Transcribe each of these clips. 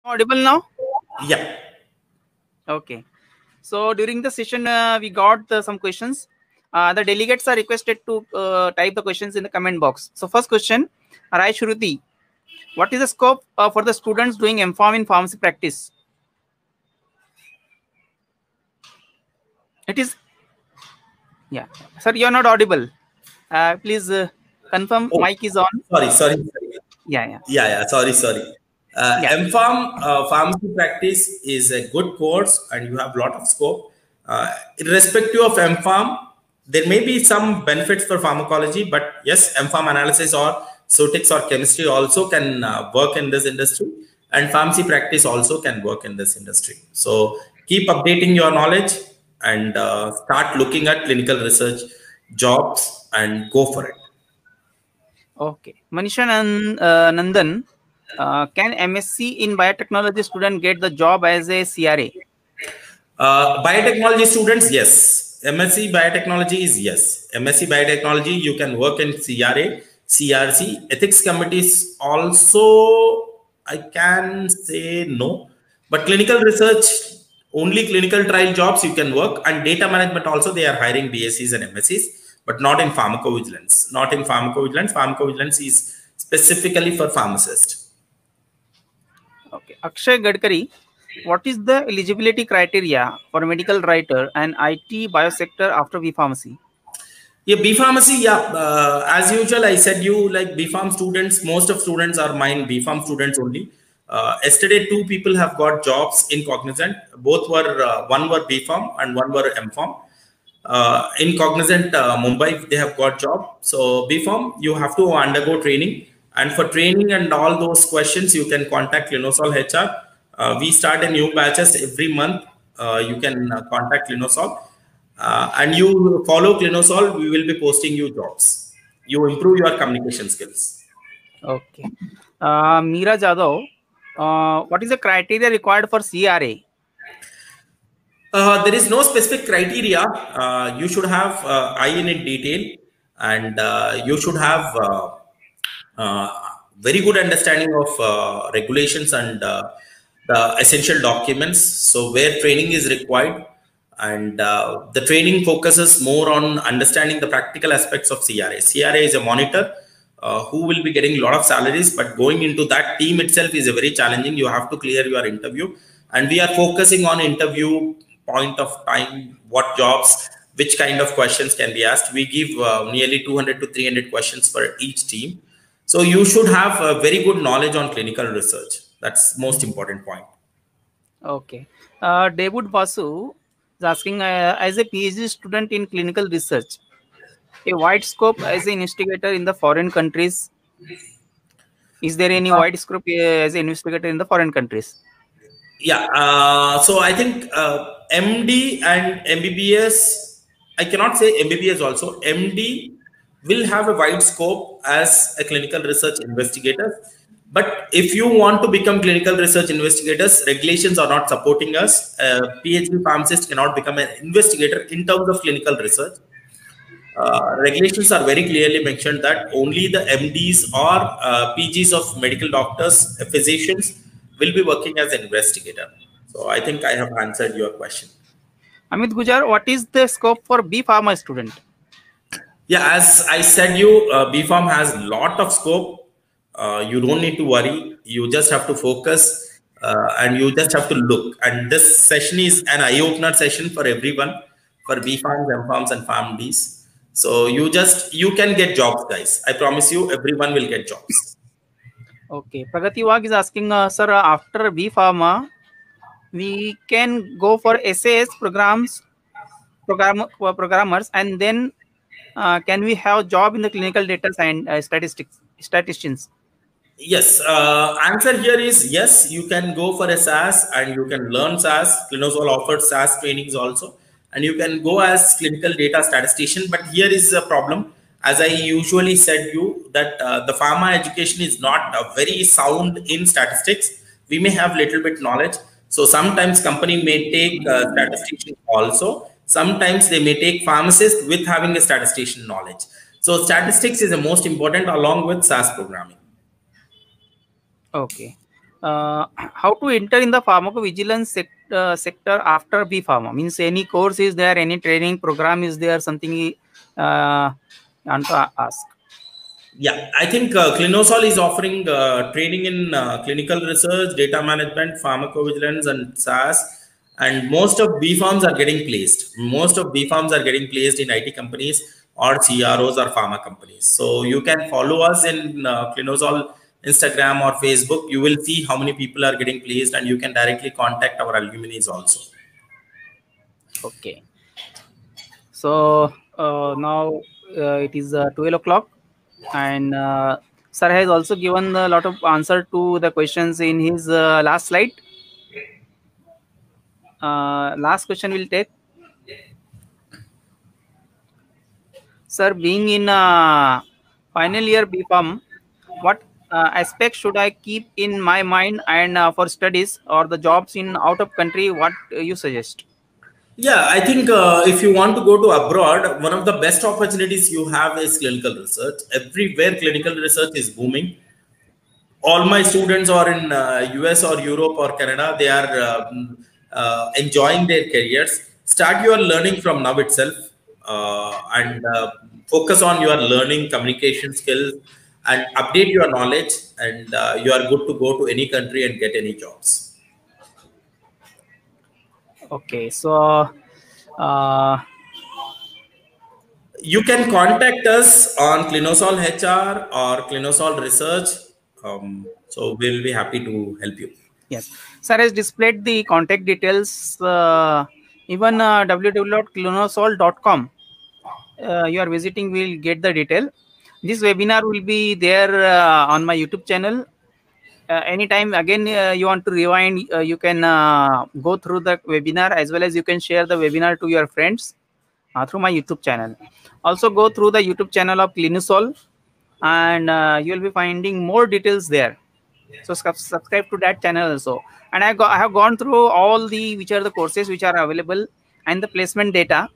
Audible now? Yeah. Okay. So during the session, we got some questions. The delegates are requested to type the questions in the comment box. So first question, Rai Shruti, what is the scope for the students doing MPharm in pharmacy practice? It is, yeah. Sir, you are not audible. Please confirm Oh, mic is on. sorry. Yeah, yeah, Yeah. Sorry. yeah. MPharm pharmacy practice is a good course, and you have a lot of scope. Irrespective of MPharm, there may be some benefits for pharmacology, but yes, MPharm analysis or Sotix or chemistry also can work in this industry, and pharmacy practice also can work in this industry. So keep updating your knowledge and start looking at clinical research jobs and go for it. Okay. Manisha Nandan, can MSc in biotechnology student get the job as a CRA? Biotechnology students, yes. MSc biotechnology is yes. MSc biotechnology, you can work in CRA, CRC. Ethics committees also, I can say no. But clinical research, only clinical trial jobs you can work. And data management also, they are hiring BScs and MScs, but not in pharmacovigilance. Not in pharmacovigilance. Pharmacovigilance is specifically for pharmacists. Okay. Akshay Gadkari, what is the eligibility criteria for medical writer and IT biosector after B Pharmacy? Yeah, B pharmacy. Yeah, as usual, I said you like B Pharm students. Most of students are mine B Pharm students only. Yesterday, two people have got jobs in Cognizant. Both were one were B Pharm and one were M Pharm. In Cognizant Mumbai, they have got job. So B Pharm, you have to undergo training, and for training and all those questions, you can contact Linosol HR. We start a new batches every month. You can contact Linosol and you follow Clinosol, we will be posting you jobs. You improve your communication skills. Okay. Meera Jadhav, what is the criteria required for CRA? There is no specific criteria. You should have eye in it detail, and you should have uh, very good understanding of regulations and the essential documents. So where training is required, and the training focuses more on understanding the practical aspects of CRA. CRA is a monitor who will be getting a lot of salaries, but going into that team itself is a very challenging. You have to clear your interview, and we are focusing on interview point of time, what jobs, which kind of questions can be asked. We give nearly 200 to 300 questions for each team. So you should have a very good knowledge on clinical research. That's most important point. Okay. David Basu is asking, as a PhD student in clinical research, a wide scope as an investigator in the foreign countries. Is there any wide scope as an investigator in the foreign countries? Yeah. So I think MD and MBBS, I cannot say MBBS also. MD will have a wide scope as a clinical research investigator. But if you want to become clinical research investigators, regulations are not supporting us. PhD pharmacist cannot become an investigator in terms of clinical research. Regulations are very clearly mentioned that only the MDs or PGs of medical doctors, physicians will be working as an investigator. So I think I have answered your question. Amit Gujar, what is the scope for B Pharma student? Yeah, as I said, you BPharm has a lot of scope. You don't need to worry. You just have to focus and you just have to look. And this session is an eye-opener session for everyone, for BPharms, MPharms, and PharmDs. So you can get jobs, guys. I promise you, everyone will get jobs. Okay. Pragati Wag is asking, sir, after B Pharma, we can go for SAS programmers, and then can we have job in the clinical data science statisticians? Yes, answer here is yes. You can go for a SAS and you can learn SAS. Clinosol offers SAS trainings also, and you can go as clinical data statistician. But here is a problem. As I usually said you that the pharma education is not very sound in statistics. We may have little bit knowledge. So sometimes company may take statistician also. Sometimes they may take pharmacist with having a statistician knowledge. So statistics is the most important along with SAS programming. Okay. how to enter in the pharmacovigilance sector after B Pharma? Means any course is there, any training program is there, something I want to ask. Yeah, I think Clinosol is offering training in clinical research, data management, pharmacovigilance, and SaaS. And most of B farms are getting placed. Most of B farms are getting placed in IT companies or CROs or pharma companies. So you can follow us in Clinosol Instagram or Facebook. You will see how many people are getting placed, and you can directly contact our alumni also. Okay. So now it is 12 o'clock, and sir has also given a lot of answer to the questions in his last slide. Last question will take. Sir, being in final year BPharm, what aspects should I keep in my mind and for studies or the jobs in out of country? What you suggest? Yeah, I think if you want to go to abroad, one of the best opportunities you have is clinical research. Everywhere clinical research is booming. All my students are in US or Europe or Canada. They are enjoying their careers. Start your learning from now itself, and focus on your learning communication skills and update your knowledge, and you are good to go to any country and get any jobs. Okay, so uh, You can contact us on Clinosol HR or Clinosol Research. So we'll be happy to help you. yes, sir has displayed the contact details. Even www.clinosol.com. You are visiting will get the detail. This webinar will be there on my YouTube channel. Anytime again you want to rewind, you can go through the webinar, as well as you can share the webinar to your friends through my YouTube channel. Also go through the YouTube channel of Clinosol, and you will be finding more details there. So subscribe to that channel also. And I have gone through all the which are the courses which are available and the placement data.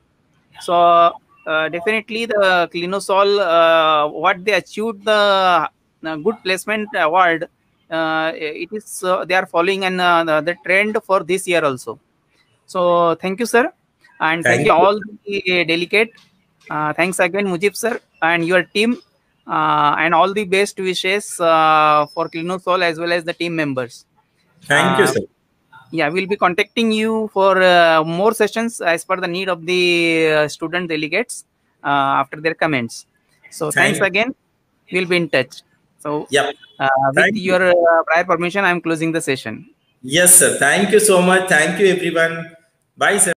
So definitely the Clinosol, what they achieved the good placement award, it is they are following and the trend for this year also. So thank you, sir, and thank Thank you you. all the delegate. Thanks again, Mujib sir, and your team, and all the best wishes for Clinosol as well as the team members. Thank you, Uh, sir. yeah, we'll be contacting you for more sessions as per the need of the student delegates after their comments. So thanks Thank. again. We'll be in touch. So Yep. with Thank you. your prior permission, I'm closing the session. Yes, sir. Thank you so much. Thank you, everyone. Bye, sir.